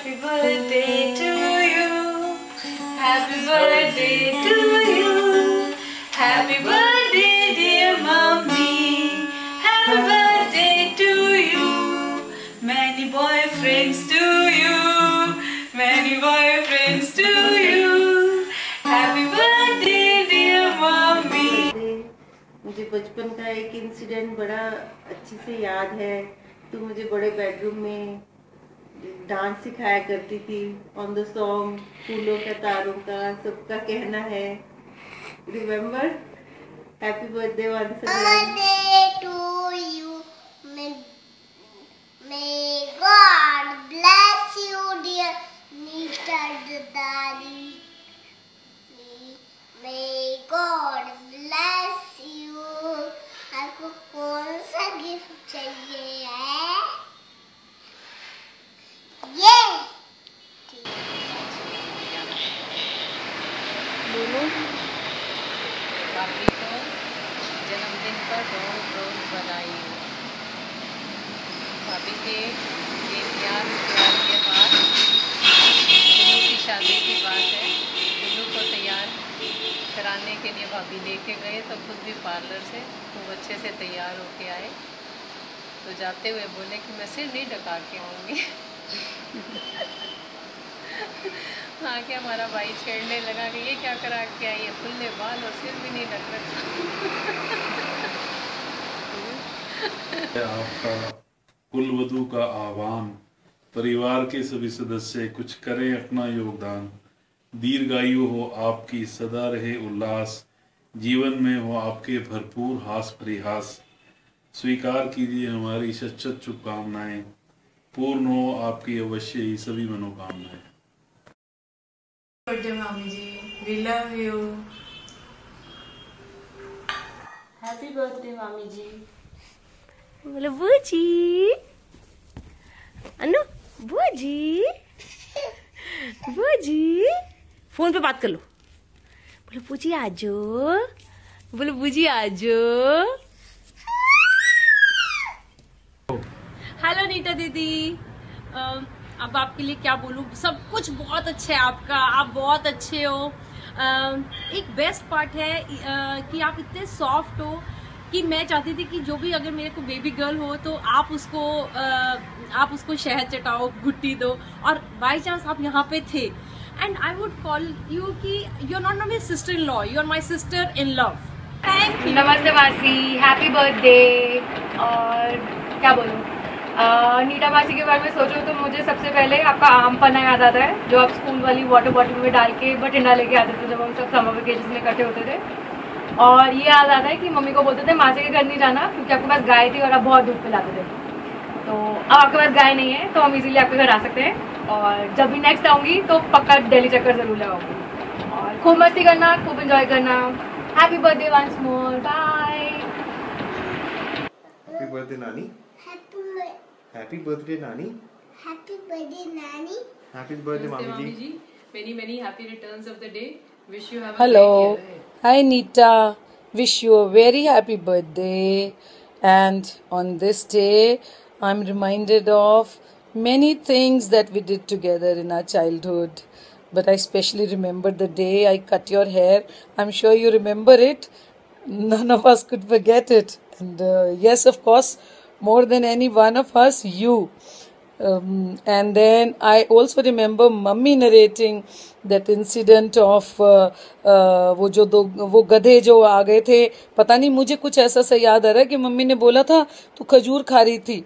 Happy birthday to you. Happy birthday to you. Happy birthday dear mommy. Happy birthday to you. Many boyfriends to you. Many boyfriends to you. Happy birthday dear mommy. मुझे बचपन का एक incident बड़ा अच्छे से याद है। तू मुझे बड़े बेडरूम में डांस सिखाया करती थी ऑन द सॉन्ग फूलों का तारों का सबका कहना है। Remember? Happy birthday once again to you. May God bless you, dear Nita Daddy. May God bless you. आपको कौन सा गिफ्ट चाहिए है? ये बोलो। भाभी को जन्मदिन पर बहुत बहुत बधाई हो। भाभी के ये प्यार के बाद गुल्लू की शादी की बात है। गुल्लू को तैयार कराने के लिए भाभी लेके गए तो खुद भी पार्लर से खूब अच्छे से तैयार होके आए। तो जाते हुए बोले कि मैं सिर नहीं ढका के आऊँगी। आके हमारा भाई छेड़ने लगा कि ये क्या करा के आई है, खुले बाल और सिर भी नहीं ढक रखा। आपका कुलवधू का आह्वान, परिवार के सभी सदस्य कुछ करें अपना योगदान। दीर्घायु हो आपकी, सदा रहे उल्लास, जीवन में हो आपके भरपूर हास परिहास। स्वीकार कीजिए हमारी सच्ची शुभकामनाएं, पूर्ण हो आपकी अवश्य ही सभी मनोकामनाएं। बर्थडे मामी ji, we love you. Happy birthday मामी जी। बोलो बूजी, अनु बूजी, बूजी, फोन पे बात कर लो। बोलो बूजी आजो, बोलो बूजी आजो। हेलो नीता दीदी, अब आपके लिए क्या बोलूं, सब कुछ बहुत अच्छा है आपका, आप बहुत अच्छे हो। एक बेस्ट पार्ट है कि आप इतने सॉफ्ट हो कि मैं चाहती थी कि जो भी अगर मेरे को बेबी गर्ल हो तो आप उसको शहद चटाओ, घुट्टी दो, और बाई चांस आप यहाँ पे थे and I would call you कि you are not my sister in law, you are my sister in love. Thank you. नमस्ते मासी, हैप्पी बर्थडे। और क्या बोलूँ, नीता मासी के बारे में सोचो तो मुझे सबसे पहले आपका आम पन्ना याद आता है, जो आप स्कूल वाली वाटर बॉटल में डाल के बठिंडा लेके आते थे जब हम सब समर वेकेशन में इकट्ठे होते थे। और ये याद आता है कि मम्मी को बोलते थे मासी के घर नहीं जाना क्योंकि आपके पास गाय थी और आप बहुत दूध पिलाते थे। तो अब आपके पास गाय नहीं है तो हम इजीली आपके घर आ सकते हैं, और जब भी नेक्स्ट आऊँगी तो पक्का दिल्ली चक्कर जरूर लगाऊंगी। और खूब मस्ती करना, खूब इंजॉय करना। Happy birthday once more, bye. Happy birthday नानी। हैप्पी बर्थडे नानी। हैप्पी बर्थडे नानी। हैप्पी बर्थडे मामी जी। Many many happy returns of the day. Wish you have a Hello. great year ahead. Hi Nita. Wish you a very happy birthday. And on this day, I'm reminded of many things that we did together in our childhood. But I especially remember the day I cut your hair. I'm sure you remember it. None of us could forget it. And yes, of course, more than any one of us, you. And then I also remember mummy narrating that incident of वो गधे जो आ गए थे। पता नहीं, मुझे कुछ ऐसा सा याद आ रहा है कि मम्मी ने बोला था तू खजूर खा रही थी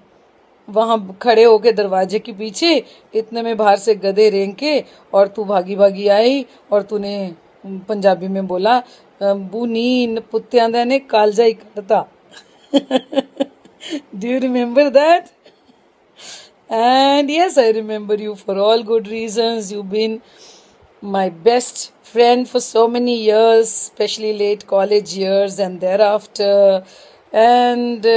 वहां खड़े होके दरवाजे के पीछे, इतने में बाहर से गधे रेंग के और तू भागी भागी आई और तूने पंजाबी में बोला बूनी पुत्तियां दा ने कालजा ही करता। Do you remember that? And yes, I remember you for all good reasons. You've been my best friend for so many years, especially late college years and thereafter. And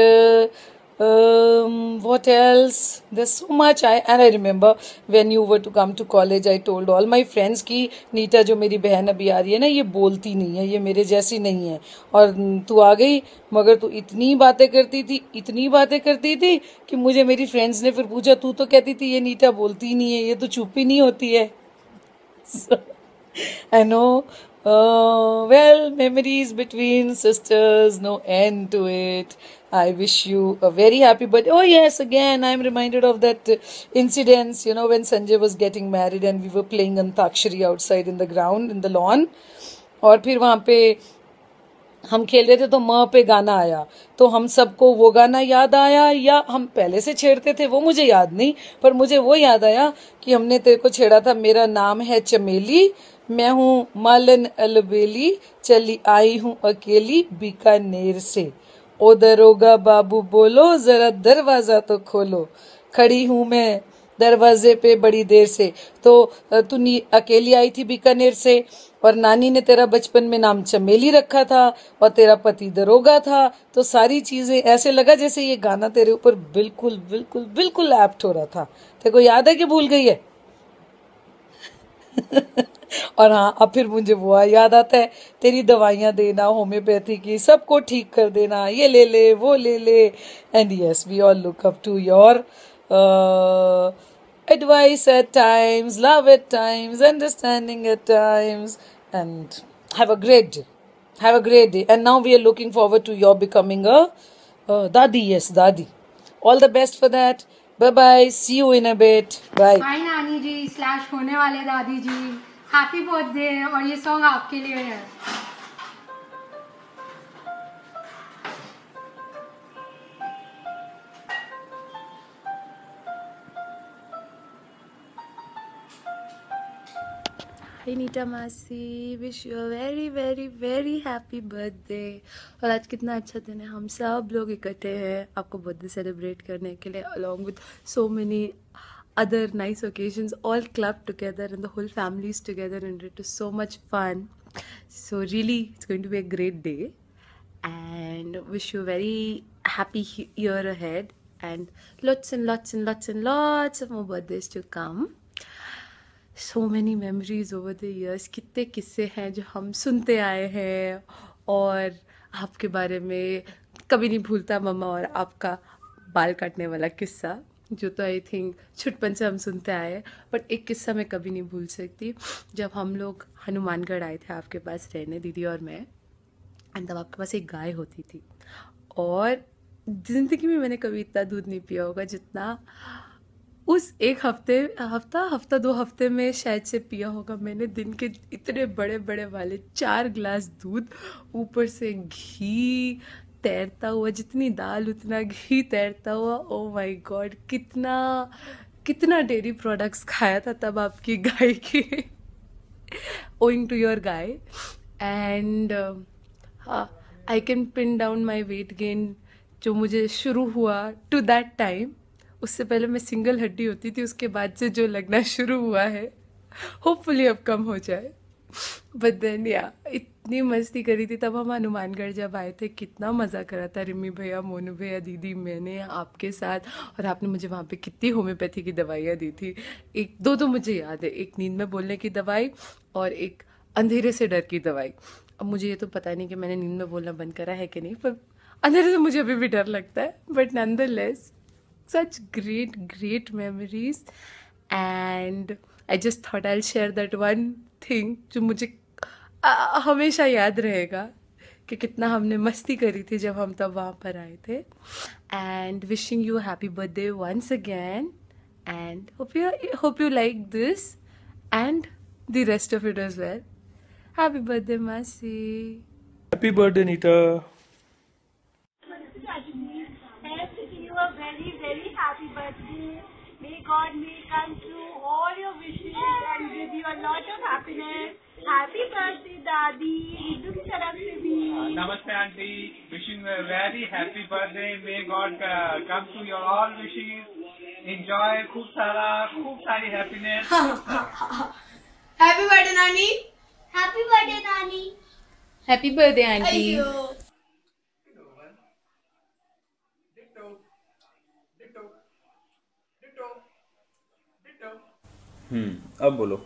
What else? There's so much. I remember when you were to come to college, I told all my friends कि नीता जो मेरी बहन अभी आ रही है ना, ये बोलती नहीं है, ये मेरे जैसी नहीं है, और तू आ गई, मगर तू इतनी बातें करती थी कि मुझे मेरी फ्रेंड्स ने फिर पूछा, तू तो कहती थी ये नीता बोलती नहीं है, ये तो चुप ही नहीं होती है. So, I know. Well, memories between sisters, no end to it. I wish you a very happy birthday. Oh yes, again I'm reminded of that incident, you know, when Sanjay was getting married and we were playing Antakshari outside in the ground, in the lawn. और फिर वहाँ पे हम खेल रहे थे तो माँ पे गाना आया, तो हम सबको वो गाना याद आया, या हम पहले से छेड़ते थे वो मुझे याद नहीं, पर मुझे वो याद आया कि हमने तेरे को छेड़ा था, मेरा नाम है चमेली, मैं हूँ मालन अलबेली, चली आई हूँ अकेली बीकानेर से, ओ दरोगा बाबू बोलो जरा दरवाजा तो खोलो, खड़ी हूँ मैं दरवाजे पे बड़ी देर से. तो तू अकेली आई थी बीकानेर से, और नानी ने तेरा बचपन में नाम चमेली रखा था, और तेरा पति दरोगा था, तो सारी चीजें ऐसे लगा जैसे ये गाना तेरे ऊपर बिल्कुल बिल्कुल बिल्कुल एप्ट हो रहा था. तेरे को याद है कि भूल गई है? और हाँ, अब फिर मुझे वो याद आता है, तेरी दवाइयाँ देना होम्योपैथी की, सबको ठीक कर देना, ये ले ले वो ले ले. And yes, we all look up to your advice at times, love at times, understanding at times, and have a great day. Have a great day. And now we are looking forward to your becoming a Dadi. Yes, Dadi. All the best for that. Bye-bye. See you in a bit. Bye. हाय नानी जी / होने वाले दादी जी, happy birthday, और ये song आपके लिए है. Hi Nita मासी, wish you a very very very happy birthday. और आज कितना अच्छा दिन है, हम सब लोग इकट्ठे हैं आपको बर्थडे सेलिब्रेट करने के लिए, along with so many other nice occasions, all clubbed together and the whole family is together, and it is so much fun. So really it's going to be a great day, and wish you a very happy year ahead, and lots and lots and lots and lots of more birthdays to come. So many memories over the years. कितने किस्से हैं जो हम सुनते आए हैं, और आपके बारे में कभी नहीं भूलता मम्मा और आपका बाल काटने वाला किस्सा, जो तो आई थिंक छुटपन से हम सुनते आए हैं. बट एक किस्सा मैं कभी नहीं भूल सकती, जब हम लोग हनुमानगढ़ आए थे आपके पास रहने, दीदी और मैं, एंड तब आपके पास एक गाय होती थी, और ज़िंदगी में मैंने कभी इतना दूध नहीं पिया होगा जितना उस एक हफ्ता 2 हफ्ते में शायद से पिया होगा मैंने. दिन के इतने बड़े बड़े वाले 4 ग्लास दूध, ऊपर से घी तैरता हुआ, जितनी दाल उतना घी तैरता हुआ. ओ माय गॉड, कितना डेयरी प्रोडक्ट्स खाया था तब आपकी गाय की, ओइंग टू योर गाय. And I can pin down my weight gain जो मुझे शुरू हुआ टू दैट टाइम. उससे पहले मैं सिंगल हड्डी होती थी, उसके बाद से जो लगना शुरू हुआ है, होपफुली अब कम हो जाए. बट देन या इतनी मस्ती करी थी तब हम हनुमानगढ़ जब आए थे, कितना मज़ा करा था रिमी भैया, मोनू भैया, दीदी, मैंने आपके साथ. और आपने मुझे वहाँ पे कितनी होम्योपैथी की दवाइयाँ दी थी. 1-2 तो मुझे याद है, एक नींद में बोलने की दवाई और एक अंधेरे से डर की दवाई. अब मुझे ये तो पता नहीं कि मैंने नींद में बोलना बंद करा है कि नहीं, पर अंधेरे से मुझे अभी भी डर लगता है. But nonetheless such great memories, and I just thought I'll share that one thing जो मुझे हमेशा याद रहेगा कि कितना हमने मस्ती करी थी जब हम तब वहाँ पर आए थे. And wishing you a happy birthday once again, and hope you like this and the rest of it as well. Happy birthday Masi. Happy birthday Nita. A very very happy birthday. May God make come true all your wishes and give you a lot of happiness. Happy birthday Dadi. Iddu ki taraf se bhi. Namaste auntie. Wishing you a very happy birthday. May God come to your all wishes. Enjoy खूब सारी happiness. Happy birthday नानी. Happy birthday Nani. Happy birthday auntie. अब बोलो।